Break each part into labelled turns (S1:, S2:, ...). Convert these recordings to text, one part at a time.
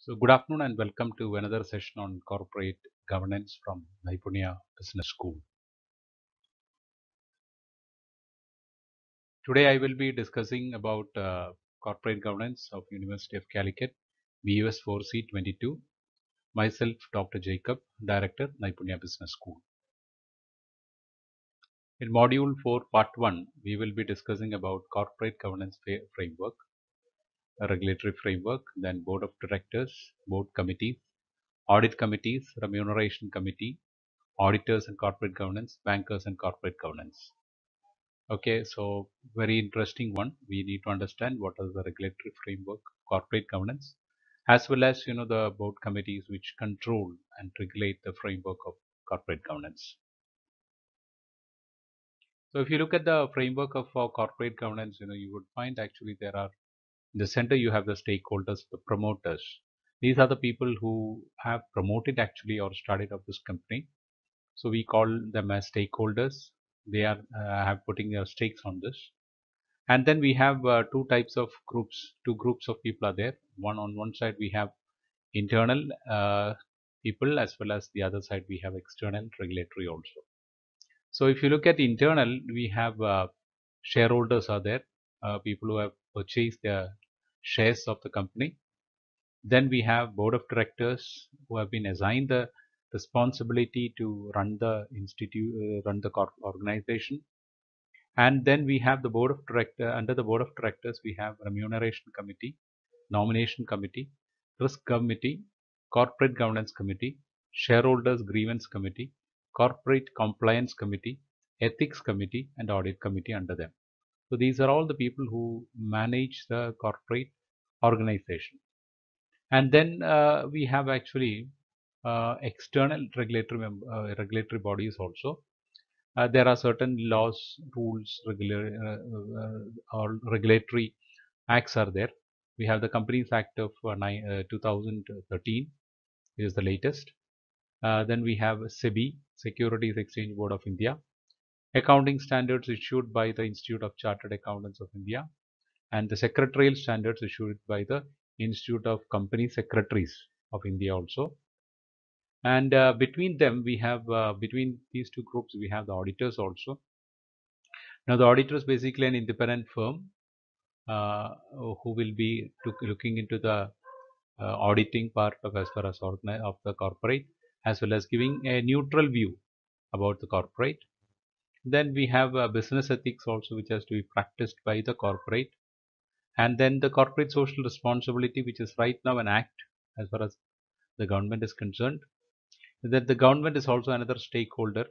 S1: So, good afternoon and welcome to another session on corporate governance from Naipunya Business School. Today, I will be discussing about corporate governance of University of Calicut, BUS 4C22. Myself, Dr. Jacob, Director, Naipunya Business School. In Module 4, Part 1, we will be discussing about corporate governance framework, a regulatory framework, then Board of Directors, Board Committees, Audit Committees, Remuneration Committee, Auditors and Corporate Governance, Bankers and Corporate Governance. Okay, so very interesting one. We need to understand what is the regulatory framework, corporate governance, as well as the board committees which control and regulate the framework of corporate governance. So if you look at the framework of corporate governance, you would find actually there are in the center you have the stakeholders, the promoters. These are the people who have promoted actually or started up this company. So we call them as stakeholders. They are have putting their stakes on this. And then we have two types of groups. Two groups of people are there. One on one side we have internal people, as well as the other side we have external regulatory also. So if you look at internal, we have shareholders are there, people who have purchased their shares of the company. Then we have board of directors who have been assigned the responsibility to run the institute, run the organization. And then we have the board of director. Under the board of directors, we have remuneration committee, nomination committee, risk committee, corporate governance committee, shareholders grievance committee, corporate compliance committee, ethics committee, and audit committee under them. So these are all the people who manage the corporate organization. And then we have actually external regulatory bodies also. There are certain laws, rules, or regulatory acts are there. We have the Companies Act of 2013 is the latest. Then we have SEBI, Securities Exchange Board of India, accounting standards issued by the Institute of Chartered Accountants of India, and the secretarial standards issued by the Institute of Company Secretaries of India also. And between them, we have between these two groups, we have the auditors also. Now, the auditor is basically an independent firm who will be looking into the auditing part of as far as of the corporate, as well as giving a neutral view about the corporate. Then we have business ethics also, which has to be practiced by the corporate. And then the corporate social responsibility, which is right now an act as far as the government is concerned. That the government is also another stakeholder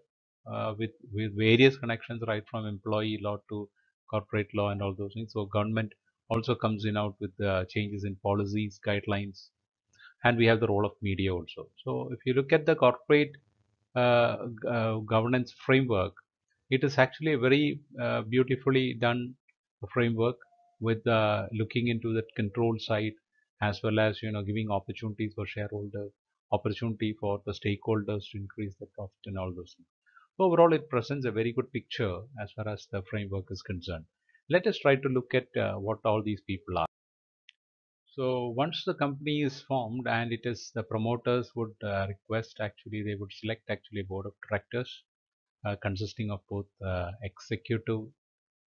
S1: with various connections, right from employee law to corporate law and all those things. So government also comes in out with changes in policies, guidelines, and we have the role of media also. So if you look at the corporate governance framework, it is actually a very beautifully done framework with looking into the control side, as well as giving opportunities for shareholders, opportunity for the stakeholders to increase the profit and all those things. So overall, it presents a very good picture as far as the framework is concerned. Let us try to look at what all these people are. So once the company is formed and it is the promoters would request, actually they would select actually a board of directors consisting of both uh, executive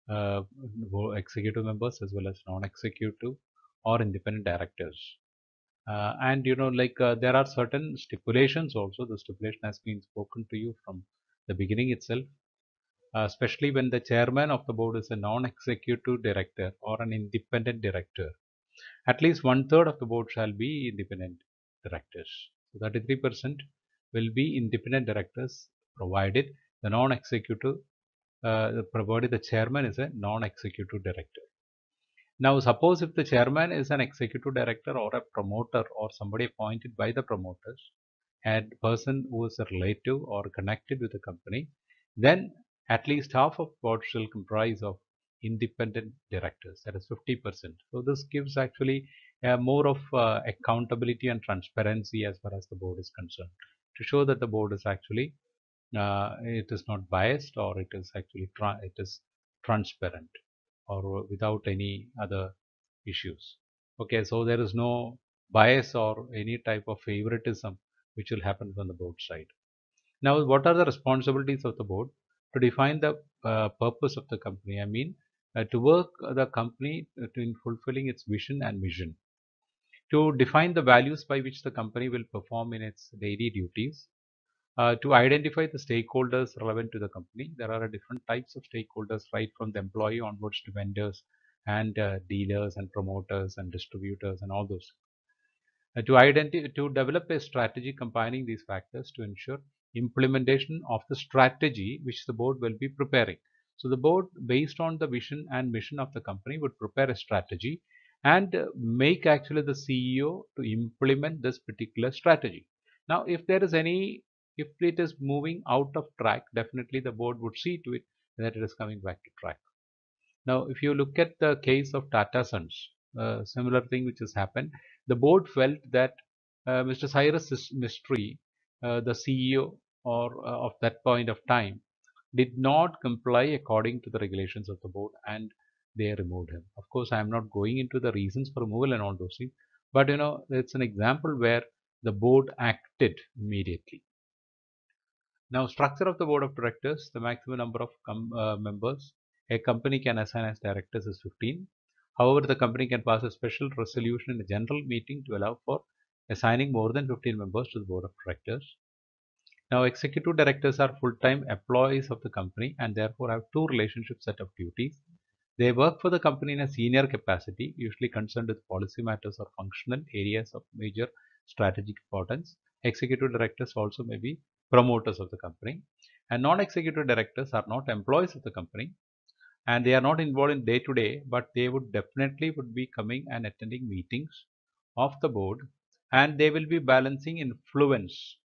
S1: members as well as non-executive or independent directors. And there are certain stipulations also. The stipulation has been spoken to you from the beginning itself, especially when the chairman of the board is a non-executive director or an independent director. At least one third of the board shall be independent directors. So 33% will be independent directors, provided the non-executive, provided the chairman is a non-executive director. Now, suppose if the chairman is an executive director or a promoter or somebody appointed by the promoters, and person who is a relative or connected with the company, then at least half of board shall comprise of independent directors, that is 50%. So this gives actually more of accountability and transparency as far as the board is concerned, to show that the board is actually it is not biased, or it is actually it is transparent or without any other issues. Okay, so there is no bias or any type of favoritism which will happen from the board side. Now, what are the responsibilities of the board? To define the purpose of the company. I mean, to work the company to in fulfilling its vision and mission. To define the values by which the company will perform in its daily duties. To identify the stakeholders relevant to the company. There are different types of stakeholders, right from the employee onwards to vendors and dealers and promoters and distributors and all those. To develop a strategy combining these factors to ensure implementation of the strategy which the board will be preparing. So the board, based on the vision and mission of the company, would prepare a strategy and make actually the CEO to implement this particular strategy. Now, if it is moving out of track, definitely the board would see to it that it is coming back to track. Now, if you look at the case of Tata Sons, similar thing which has happened, the board felt that Mr. Cyrus Mistry, the CEO of that point of time, did not comply according to the regulations of the board, and they removed him. Of course, I am not going into the reasons for removal and all those things, but it's an example where the board acted immediately. Now, structure of the board of directors, the maximum number of members a company can assign as directors is 15. However, the company can pass a special resolution in a general meeting to allow for assigning more than 15 members to the board of directors. Now, executive directors are full-time employees of the company and therefore have two relationship set of duties. They work for the company in a senior capacity, usually concerned with policy matters or functional areas of major strategic importance. Executive directors also may be promoters of the company. And non-executive directors are not employees of the company and they are not involved in day to day, but they would definitely would be coming and attending meetings of the board and they will be balancing influence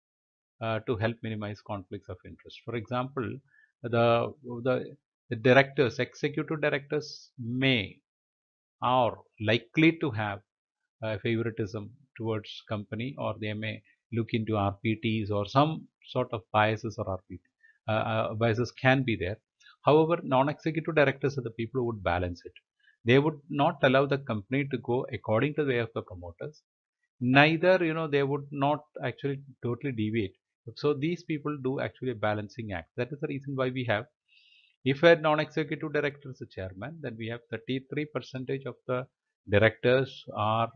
S1: to help minimize conflicts of interest. For example, the, the, the directors, executive directors may are likely to have favoritism towards company, or they may look into RPTs or some sort of biases or RPT. Biases can be there. However, non-executive directors are the people who would balance it. They would not allow the company to go according to the way of the promoters. Neither, they would not actually totally deviate. So these people do actually a balancing act. That is the reason why we have, if a non-executive director is a chairman, then we have 33% of the directors are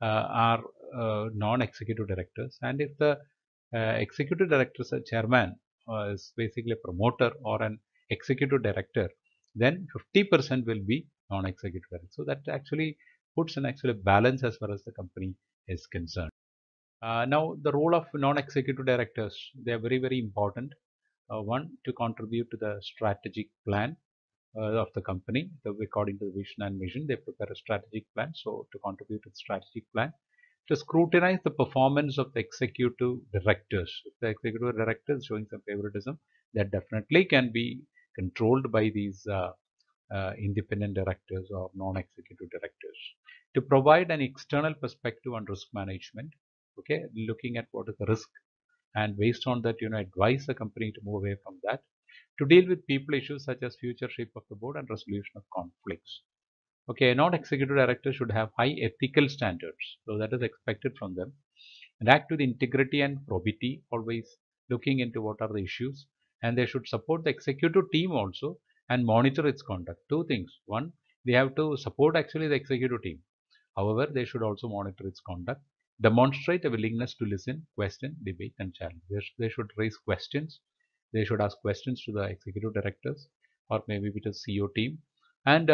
S1: non-executive directors, and if the executive director is a chairman is basically a promoter or an executive director, then 50% will be non-executive director. So that actually puts an actual balance as far as the company is concerned. Now, the role of non-executive directors, they are very, very important. One, to contribute to the strategic plan of the company. According to the vision and mission, they prepare a strategic plan. So, to contribute to the strategic plan, to scrutinize the performance of the executive directors. If the executive director is showing some favoritism, that definitely can be controlled by these independent directors or non-executive directors. To provide an external perspective on risk management, okay, looking at what is the risk, and based on that, advise the company to move away from that. To deal with people issues such as future shape of the board and resolution of conflicts. Okay, a non-executive director should have high ethical standards, so that is expected from them, and act with integrity and probity, always looking into what are the issues, and they should support the executive team also and monitor its conduct. Two things: one, they have to support actually the executive team. However, they should also monitor its conduct, demonstrate a willingness to listen, question, debate, and challenge. They should raise questions. They should ask questions to the executive directors or maybe with the CEO team, and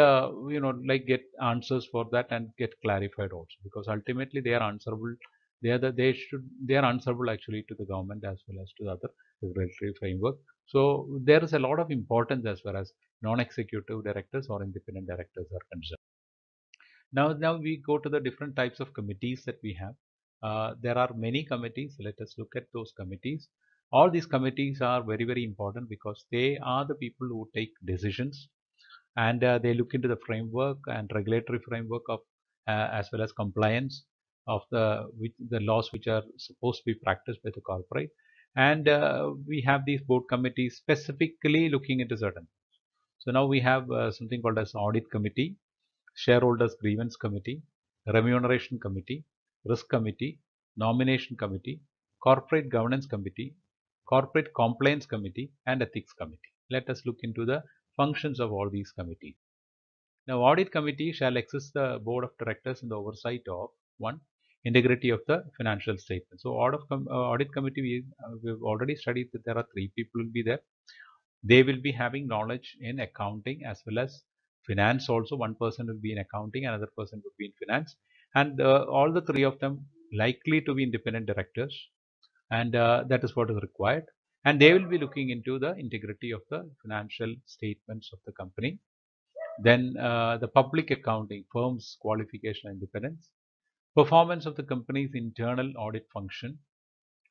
S1: like get answers for that and get clarified also, because ultimately they are answerable. They are answerable actually to the government as well as to the other regulatory framework. So there is a lot of importance as far as non-executive directors or independent directors are concerned. Now we go to the different types of committees that we have. There are many committees. Let us look at those committees. All these committees are very, very important because they are the people who take decisions, and they look into the framework and regulatory framework of as well as compliance of the laws which are supposed to be practiced by the corporate. And we have these board committees specifically looking into certain. So now we have something called as audit committee, shareholders grievance committee, remuneration committee, Risk Committee, Nomination Committee, Corporate Governance Committee, Corporate Compliance Committee, and Ethics Committee. Let us look into the functions of all these committees. Now, Audit Committee shall assist the Board of Directors in the oversight of one, integrity of the financial statement. So, Audit Committee, we've already studied that there are three people will be there. They will be having knowledge in accounting as well as finance also. One person will be in accounting, another person will be in finance, and all the three of them likely to be independent directors, and that is what is required. And they will be looking into the integrity of the financial statements of the company. Then the public accounting firm's qualification and independence, performance of the company's internal audit function.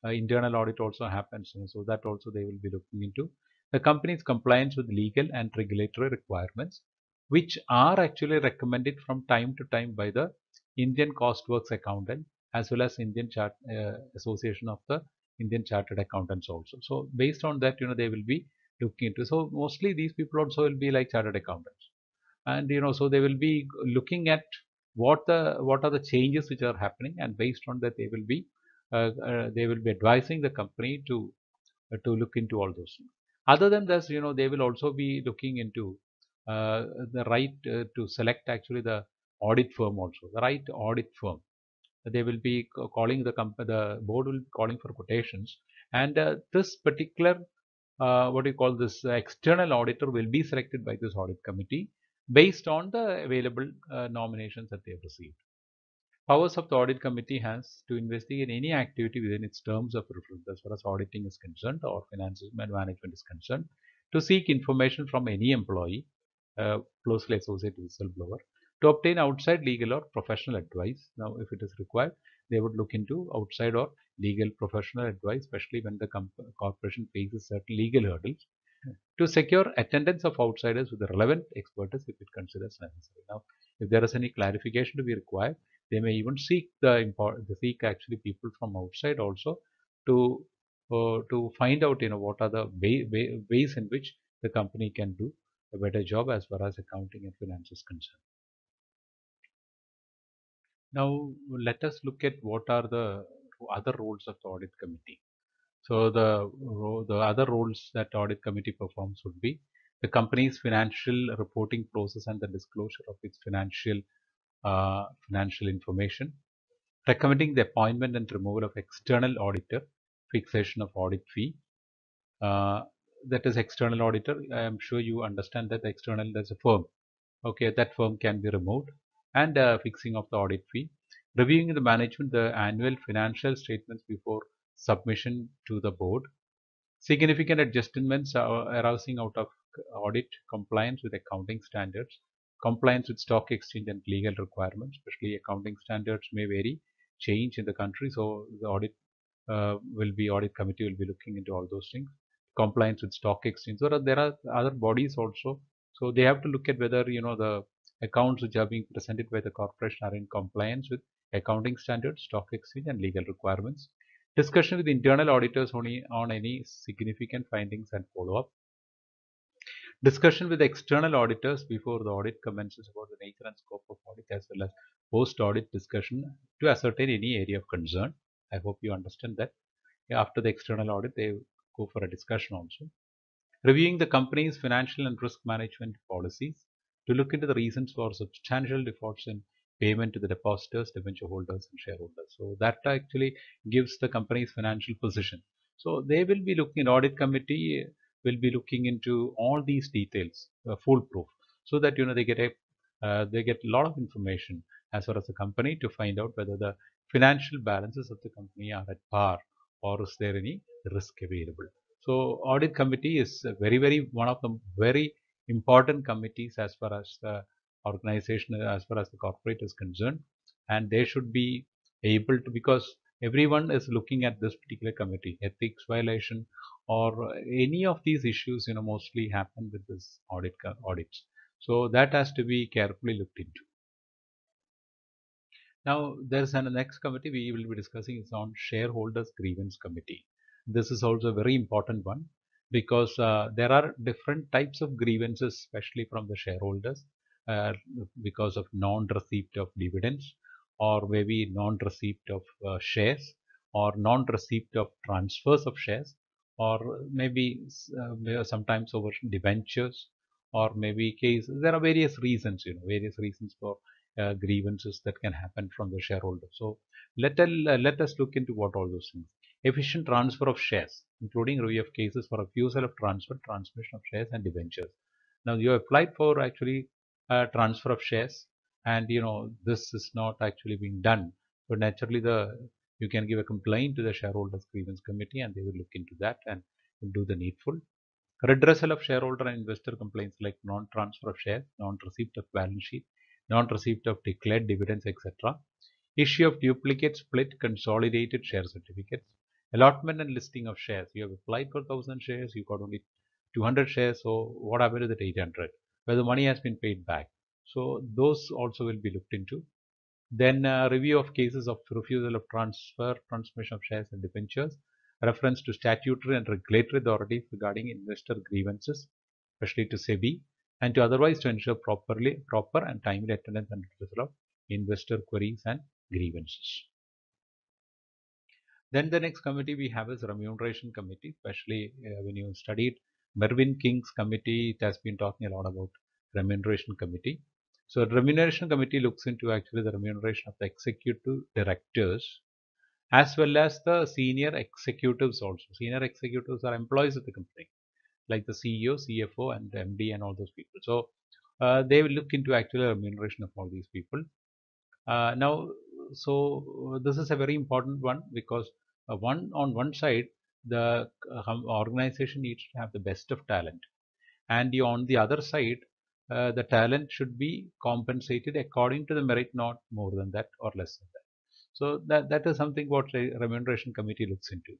S1: Internal audit also happens, so that also they will be looking into the company's compliance with legal and regulatory requirements, which are actually recommended from time to time by the Indian Costworks Accountant as well as Indian Association of the Indian Chartered Accountants also. So based on that, they will be looking into. So mostly these people also will be like chartered accountants, and so they will be looking at what are the changes which are happening, and based on that they will be advising the company to look into all those things. Other than this, they will also be looking into the right to select actually the audit firm also, the right audit firm. They will be calling the board will be calling for quotations, and this particular what do you call this external auditor will be selected by this audit committee based on the available nominations that they have received. Powers of the audit committee has to investigate any activity within its terms of reference as far as auditing is concerned or financial management is concerned, to seek information from any employee closely associated with whistleblower, to obtain outside legal or professional advice. Now, if it is required, they would look into outside or legal professional advice, especially when the corporation faces certain legal hurdles, to secure attendance of outsiders with the relevant expertise if it considers necessary. Now, if there is any clarification to be required, they may even seek seek actually people from outside also to find out what are the ways in which the company can do a better job as far as accounting and finance is concerned. Now, let us look at what are the other roles of the audit committee. So the other roles that audit committee performs would be the company's financial reporting process and the disclosure of its financial information, recommending the appointment and removal of external auditor, fixation of audit fee. That is external auditor. I am sure you understand that the external, there's a firm. Okay, that firm can be removed, and fixing of the audit fee, reviewing the management, the annual financial statements before submission to the board, significant adjustments arising out of audit, compliance with accounting standards, compliance with stock exchange and legal requirements, especially accounting standards may vary, change in the country. So the audit committee will be looking into all those things. Compliance with stock exchange. So there are other bodies also. So they have to look at whether the accounts which are being presented by the corporation are in compliance with accounting standards, stock exchange, and legal requirements. Discussion with internal auditors on any significant findings and follow-up. Discussion with external auditors before the audit commences about the nature and scope of audit, as well as post-audit discussion to ascertain any area of concern. I hope you understand that. After the external audit, they go for a discussion also. Reviewing the company's financial and risk management policies to look into the reasons for substantial defaults in payment to the depositors, debenture holders, and shareholders. So that actually gives the company's financial position. So they will be looking, audit committee will be looking into all these details, foolproof, so that they get a lot of information as far as the company to find out whether the financial balances of the company are at par or is there any risk available. So audit committee is very one of the very important committees as far as the organization, as far as the corporate is concerned, and they should be able to, because everyone is looking at this particular committee. Ethics violation or any of these issues mostly happen with this audits, so that has to be carefully looked into. Now, there's an next committee we will be discussing is on shareholders grievance committee. This is also a very important one because there are different types of grievances, especially from the shareholders, because of non-receipt of dividends or maybe non-receipt of shares, or non-receipt of transfers of shares, or maybe sometimes over debentures, or maybe cases. There are various reasons, various reasons for grievances that can happen from the shareholder. So let us look into what all those things. Efficient transfer of shares, including review of cases for refusal of transfer, transmission of shares, and debentures. Now you applied for actually transfer of shares, and this is not actually being done. So naturally, you can give a complaint to the shareholders grievance committee, and they will look into that and will do the needful. Redressal of shareholder and investor complaints like non-transfer of shares, non-receipt of balance sheet, non-receipt of declared dividends, etc. Issue of duplicate split consolidated share certificates. Allotment and listing of shares. You have applied for 1,000 shares, you got only 200 shares. So what happened to that 800? Where the money has been paid back. So those also will be looked into. Then review of cases of refusal of transfer, transmission of shares and debentures, reference to statutory and regulatory authorities regarding investor grievances, especially to SEBI, and to otherwise to ensure proper and timely attendance and redressal of investor queries and grievances. Then the next committee we have is remuneration committee, especially when you studied Mervyn King's committee, it has been talking a lot about remuneration committee. So remuneration committee looks into actually the remuneration of the executive directors as well as the senior executives also. Senior executives are employees of the company, like the CEO, CFO, and MD, and all those people. So they will look into actually remuneration of all these people. Now, so this is a very important one because on one side, the organization needs to have the best of talent, and on the other side, the talent should be compensated according to the merit, not more than that or less than that. So that is something what a remuneration committee looks into.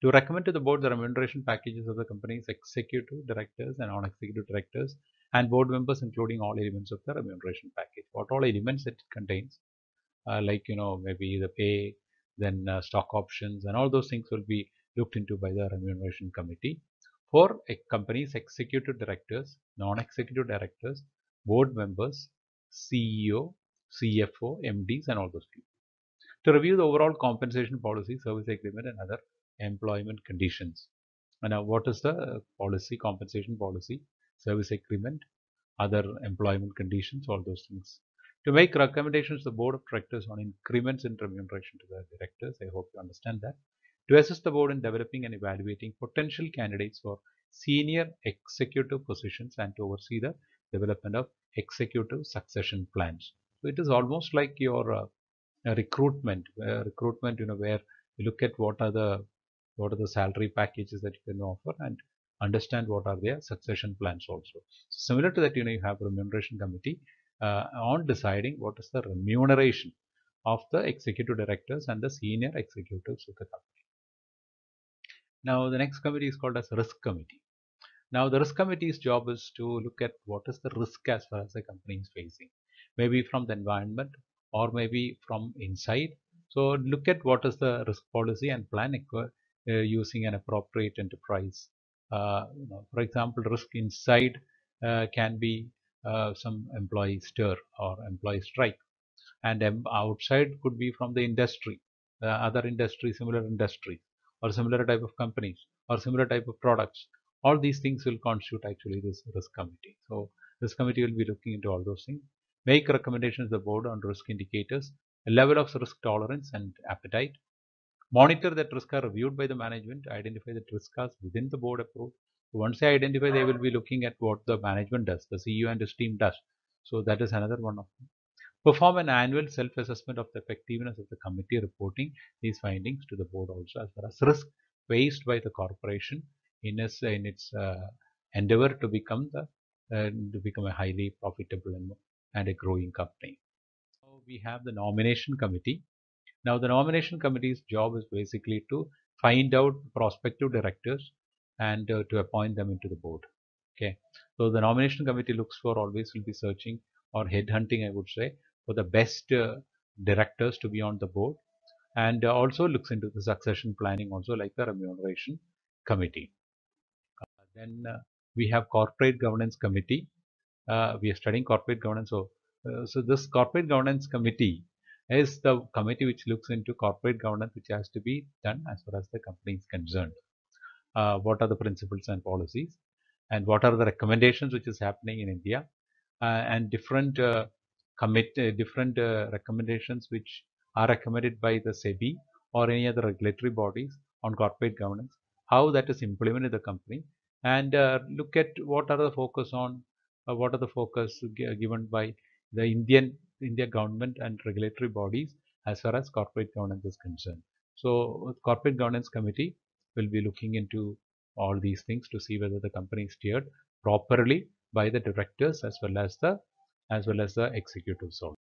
S1: To recommend to the board the remuneration packages of the company's executive directors and non-executive directors and board members, including all elements of the remuneration package. What all elements it contains, like maybe the pay, then stock options, and all those things will be looked into by the remuneration committee for a company's executive directors, non-executive directors, board members, CEO, CFO, MDs, and all those people. To review the overall compensation policy, service agreement, and other employment conditions. And now, what is the policy, compensation policy, service agreement, other employment conditions, all those things. To make recommendations to the board of directors on increments in remuneration to the directors. I hope you understand that. To assist the board in developing and evaluating potential candidates for senior executive positions and to oversee the development of executive succession plans. So it is almost like your recruitment, where you look at what are the salary packages that you can offer and understand what are their succession plans also. So similar to that, you have remuneration committee on deciding what is the remuneration of the executive directors and the senior executives of the company. Now the next committee is called as risk committee. Now the risk committee's job is to look at what is the risk as far as the company is facing, maybe from the environment or maybe from inside. So look at what is the risk policy and plan using an appropriate enterprise. For example, risk inside can be some employee stir or employee strike, and outside could be from the industry, other industry, similar industry, or similar type of companies, or similar type of products. All these things will constitute actually this risk committee. So this committee will be looking into all those things, make recommendations to the board on risk indicators, a level of risk tolerance and appetite, monitor that risks are reviewed by the management, identify that risks are within the board approved. Once they identify, they will be looking at what the management does, the CEO and his team does. So that is another one of them. Perform an annual self-assessment of the effectiveness of the committee, reporting these findings to the board also as far as risk faced by the corporation in its endeavor to become a highly profitable and a growing company. So we have the nomination committee. Now the nomination committee's job is basically to find out prospective directors and to appoint them into the board. Okay, so the nomination committee looks for, always will be searching or headhunting, I would say, for the best directors to be on the board, and also looks into the succession planning also, like the remuneration committee. Then we have corporate governance committee. We are studying corporate governance. So this corporate governance committee is the committee which looks into corporate governance, which has to be done as far as the company is concerned. What are the principles and policies, and what are the recommendations which is happening in India, and different recommendations which are recommended by the SEBI or any other regulatory bodies on corporate governance, how that is implemented in the company, and look at what are the focus on, what are the focus given by the India government and regulatory bodies as far as corporate governance is concerned. So, corporate governance committee will be looking into all these things to see whether the company is steered properly by the directors as well as the executives also.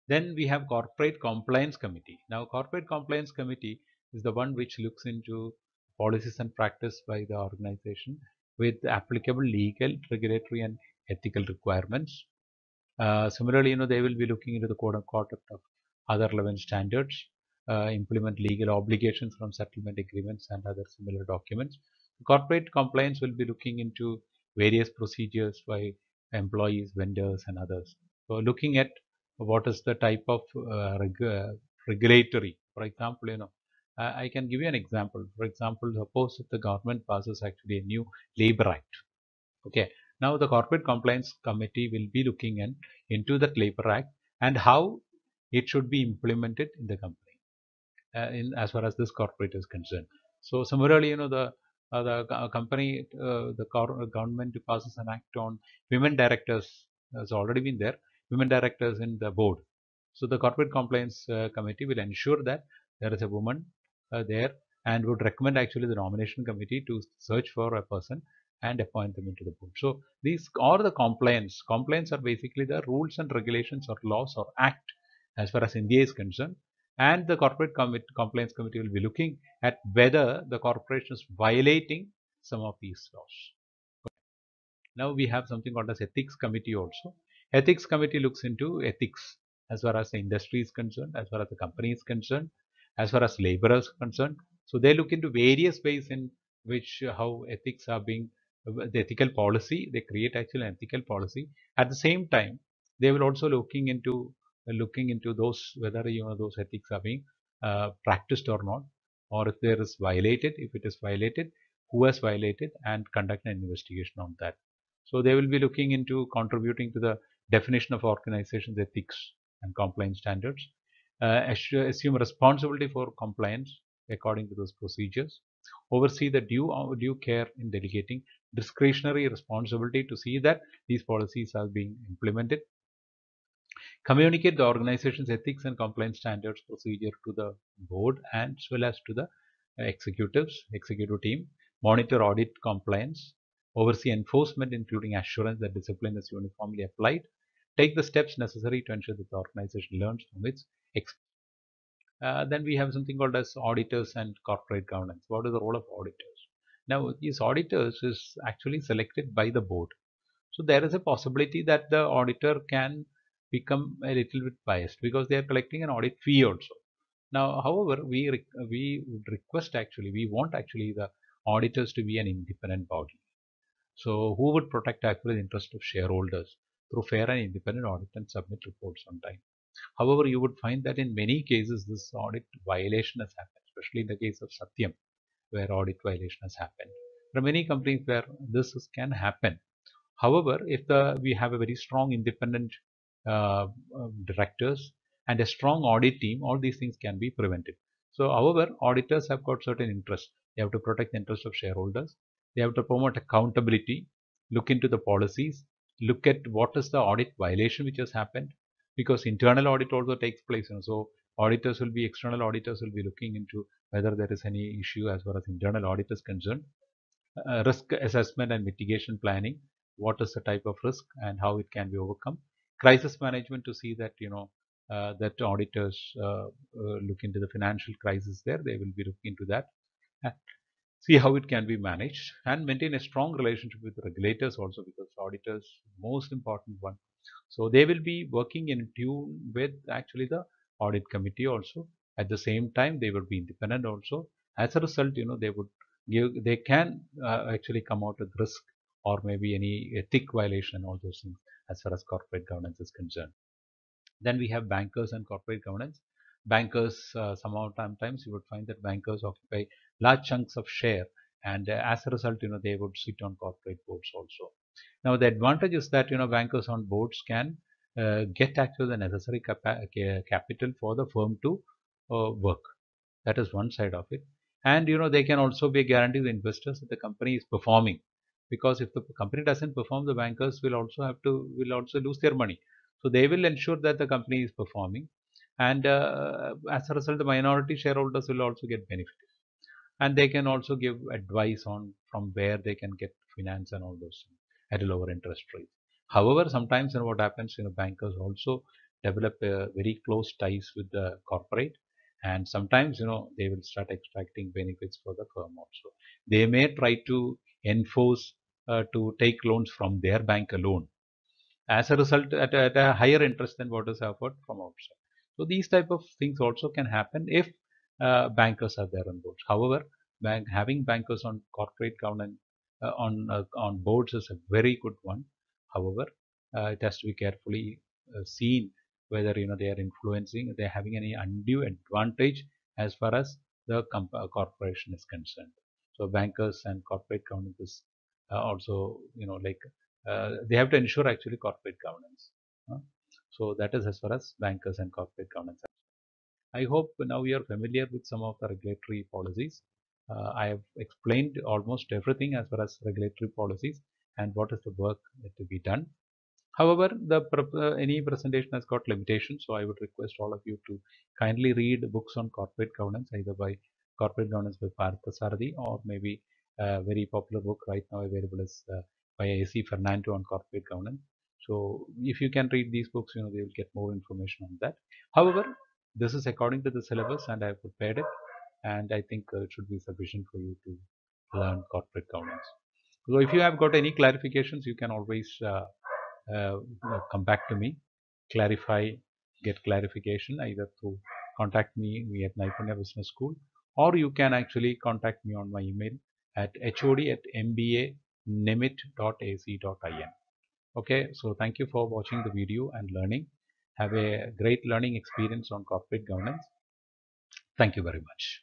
S1: Then we have corporate compliance committee. Now corporate compliance committee is the one which looks into policies and practice by the organization with applicable legal, regulatory and ethical requirements. Similarly, they will be looking into the code of conduct of other relevant standards, implement legal obligations from settlement agreements and other similar documents. Corporate compliance will be looking into various procedures by employees, vendors, and others. So, looking at what is the type of regulatory. For example, I can give you an example. For example, suppose if the government passes actually a new labor act. Okay. Now the corporate compliance committee will be looking into the labor act and how it should be implemented in the company, in as far as this corporate is concerned. So similarly, the company, government passes an act on women directors has already been there, women directors in the board. So the corporate compliance committee will ensure that there is a woman there, and would recommend actually the nomination committee to search for a person and appoint them into the board. So these are the compliance. Compliance are basically the rules and regulations or laws or act as far as India is concerned, and the corporate compliance committee will be looking at whether the corporation is violating some of these laws. Now we have something called as ethics committee also. Ethics committee looks into ethics as far as the industry is concerned, as far as the company is concerned, as far as labor is concerned. So they look into various ways in which how ethics are being, the ethical policy, they create actually an ethical policy. At the same time, they will also looking into those whether those ethics are being practiced or not, or if there is violated, if it is violated, who has violated, and conduct an investigation on that. So they will be looking into contributing to the definition of organizations ethics and compliance standards, assume responsibility for compliance according to those procedures, oversee the due care in delegating discretionary responsibility to see that these policies are being implemented, communicate the organization's ethics and compliance standards procedure to the board and as well as to the executive team, monitor audit compliance, oversee enforcement including assurance that discipline is uniformly applied, take the steps necessary to ensure that the organization learns from its then we have something called as auditors and corporate governance. What is the role of auditors? Now, these auditors is actually selected by the board. So there is a possibility that the auditor can become a little bit biased because they are collecting an audit fee also. Now, however, we would request actually, we want actually the auditors to be an independent body. So who would protect actually the interest of shareholders through fair and independent audit and submit reports on time. However, you would find that in many cases this audit violation has happened, especially in the case of Satyam, where audit violation has happened. There are many companies where can happen. However, if we have a very strong independent directors and a strong audit team, all these things can be prevented. So, however, auditors have got certain interests. They have to protect the interests of shareholders. They have to promote accountability, look into the policies, look at what is the audit violation which has happened, because internal audit also takes place. So, external auditors will be looking into whether there is any issue as far as internal audit is concerned. Risk assessment and mitigation planning, what is the type of risk and how it can be overcome. Crisis management, to see that that auditors look into the financial crisis there, they will be looking into that, see how it can be managed, and maintain a strong relationship with regulators also, because auditors most important one. So they will be working in tune with actually the audit committee also. At the same time, they would be independent also. As a result, they can actually come out with risk or maybe any ethic violation and all those things as far as corporate governance is concerned. Then we have bankers and corporate governance. Bankers, sometimes you would find that bankers occupy large chunks of share, and as a result, they would sit on corporate boards also. Now, the advantage is that bankers on boards can get actually the necessary capital for the firm to work. That is one side of it, and they can also be a guarantee to investors that the company is performing, because if the company doesn't perform, the bankers will also lose their money. So they will ensure that the company is performing, and as a result, the minority shareholders will also get benefit, and they can also give advice on from where they can get finance and all those things at a lower interest rate. However, sometimes what happens, bankers also develop very close ties with the corporate, and sometimes they will start extracting benefits for the firm also. They may try to enforce to take loans from their bank alone, as a result at a higher interest than what is offered from outside. So these type of things also can happen if bankers are there on boards. However, having bankers on corporate governance on boards is a very good one. However, it has to be carefully seen whether they are influencing, they're having any undue advantage as far as the corporation is concerned. So bankers and corporate governance is also like they have to ensure actually corporate governance. uh, so that is as far as bankers and corporate governance. I hope now you are familiar with some of the regulatory policies. I have explained almost everything as far as regulatory policies and what is the work that to be done. However, any presentation has got limitations, so I would request all of you to kindly read books on corporate governance, either by Corporate Governance by Partha Sarthi, or maybe a very popular book right now available is by A.C. Fernando on corporate governance. So, if you can read these books, they will get more information on that. However, this is according to the syllabus, and I have prepared it, and I think it should be sufficient for you to learn corporate governance. So, if you have got any clarifications, you can always come back to me, clarify, get clarification either through contact me at Naipunya Business School, or you can actually contact me on my email at hod@mbanimit.ac.in. Okay, so thank you for watching the video and learning. Have a great learning experience on corporate governance. Thank you very much.